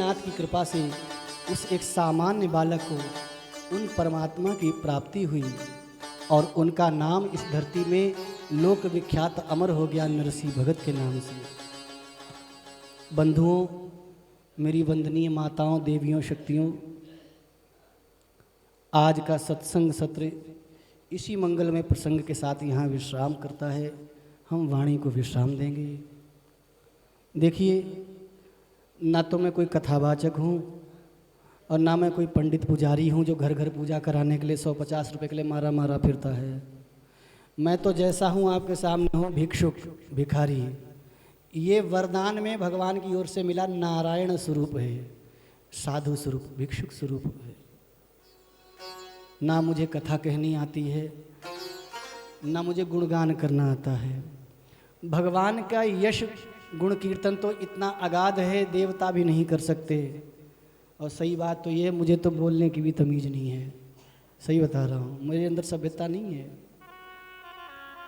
नाथ की कृपा से उस एक सामान्य बालक को उन परमात्मा की प्राप्ति हुई और उनका नाम इस धरती में लोक विख्यात अमर हो गया नरसिंह भगत के नाम से। बंधुओं, मेरी वंदनीय माताओं, देवियों, शक्तियों, आज का सत्संग सत्र इसी मंगलमय प्रसंग के साथ यहाँ विश्राम करता है। हम वाणी को विश्राम देंगे। देखिए, ना तो मैं कोई कथावाचक हूँ और ना मैं कोई पंडित पुजारी हूँ जो घर घर पूजा कराने के लिए 150 रुपये के लिए मारा मारा फिरता है। मैं तो जैसा हूँ आपके सामने हूँ, भिक्षुक, भिखारी। ये वरदान में भगवान की ओर से मिला नारायण स्वरूप है, साधु स्वरूप, भिक्षुक स्वरूप है। ना मुझे कथा कहनी आती है, ना मुझे गुणगान करना आता है। भगवान का यश गुण कीर्तन तो इतना अगाध है, देवता भी नहीं कर सकते। और सही बात तो ये, मुझे तो बोलने की भी तमीज़ नहीं है। सही बता रहा हूँ, मेरे अंदर सभ्यता नहीं है।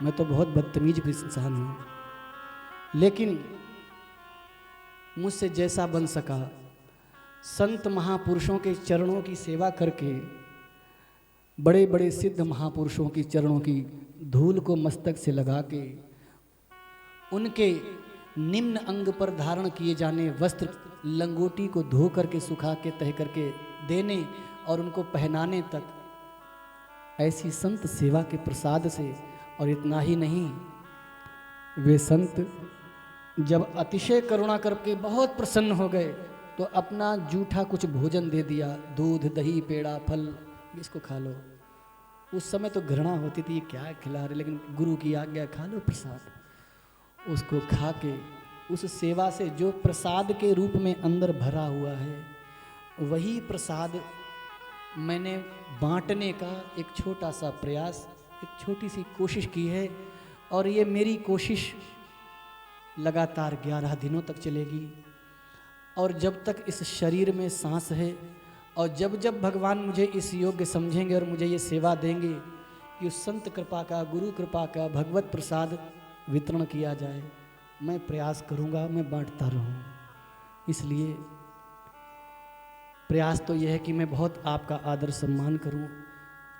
मैं तो बहुत बदतमीज इंसान हूँ। लेकिन मुझसे जैसा बन सका, संत महापुरुषों के चरणों की सेवा करके, बड़े बड़े सिद्ध महापुरुषों की चरणों की धूल को मस्तक से लगा के, उनके निम्न अंग पर धारण किए जाने वस्त्र लंगोटी को धो करके, सुखा के, तह करके देने और उनको पहनाने तक, ऐसी संत सेवा के प्रसाद से। और इतना ही नहीं, वे संत जब अतिशय करुणा करके बहुत प्रसन्न हो गए तो अपना जूठा कुछ भोजन दे दिया, दूध, दही, पेड़ा, फल, इसको खा लो। उस समय तो घृणा होती थी, क्या खिला रहे, लेकिन गुरु की आज्ञा, खा लो प्रसाद। उसको खा के, उस सेवा से जो प्रसाद के रूप में अंदर भरा हुआ है, वही प्रसाद मैंने बांटने का एक छोटा सा प्रयास, एक छोटी सी कोशिश की है। और ये मेरी कोशिश लगातार 11 दिनों तक चलेगी। और जब तक इस शरीर में सांस है, और जब जब भगवान मुझे इस योग्य समझेंगे और मुझे ये सेवा देंगे कि उस संत कृपा का, गुरु कृपा का, भगवत प्रसाद वितरण किया जाए, मैं प्रयास करूँगा, मैं बांटता रहूँ। इसलिए प्रयास तो यह है कि मैं बहुत आपका आदर सम्मान करूँ,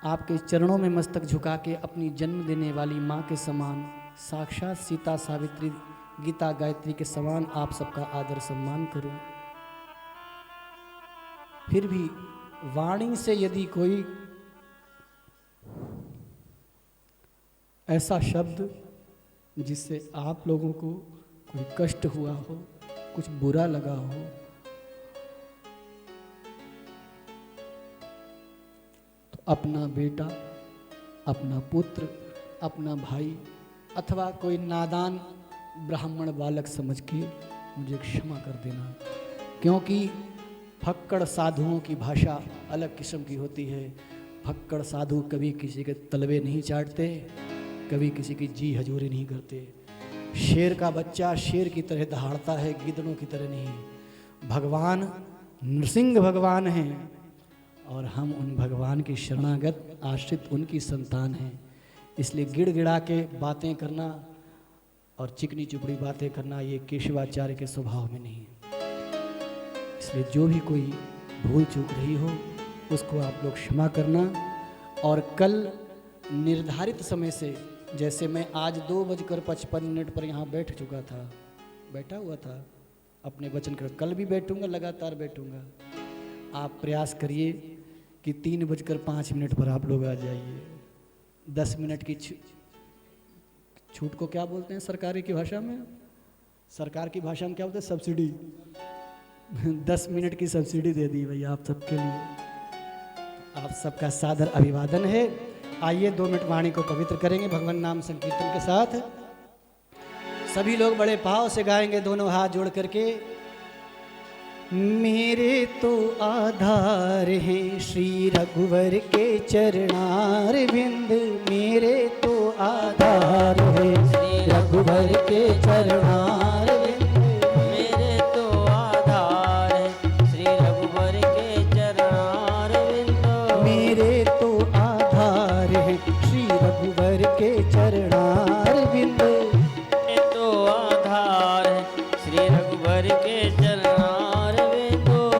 आपके चरणों में मस्तक झुका के अपनी जन्म देने वाली माँ के समान, साक्षात सीता, सावित्री, गीता, गायत्री के समान आप सबका आदर सम्मान करूँ। फिर भी वाणी से यदि कोई ऐसा शब्द जिससे आप लोगों को कोई कष्ट हुआ हो, कुछ बुरा लगा हो, तो अपना बेटा, अपना पुत्र, अपना भाई अथवा कोई नादान ब्राह्मण बालक समझ के मुझे क्षमा कर देना। क्योंकि फक्कड़ साधुओं की भाषा अलग किस्म की होती है। फक्कड़ साधु कभी किसी के तलवे नहीं चाटते, कभी किसी की जी हजूरी नहीं करते। शेर का बच्चा शेर की तरह दहाड़ता है, गिद्धड़ों की तरह नहीं। भगवान नृसिंह भगवान हैं और हम उन भगवान की शरणागत आश्रित उनकी संतान हैं। इसलिए गिड़गिड़ा के बातें करना और चिकनी चुपड़ी बातें करना, ये केशवाचार्य के स्वभाव में नहीं है। इसलिए जो भी कोई भूल चूक रही हो, उसको आप लोग क्षमा करना। और कल निर्धारित समय से, जैसे मैं आज 2:55 पर यहाँ बैठा हुआ था अपने वचन कर, कल भी बैठूंगा, लगातार बैठूंगा। आप प्रयास करिए कि 3:05 पर आप लोग आ जाइए। 10 मिनट की छूट को क्या बोलते हैं सरकारी की भाषा में? सरकार की भाषा में क्या बोलते हैं? सब्सिडी। 10 मिनट की सब्सिडी दे दी भैया आप सबके लिए। आप सबका सादर अभिवादन है। आइए 2 मिनट वाणी को पवित्र करेंगे भगवान नाम संकीर्तन के साथ। सभी लोग बड़े भाव से गाएंगे, दोनों हाथ जोड़ करके। मेरे तो आधार हैं श्री रघुवर के चरणार बिंद, मेरे तो आधार है श्री रघुवर के चरणार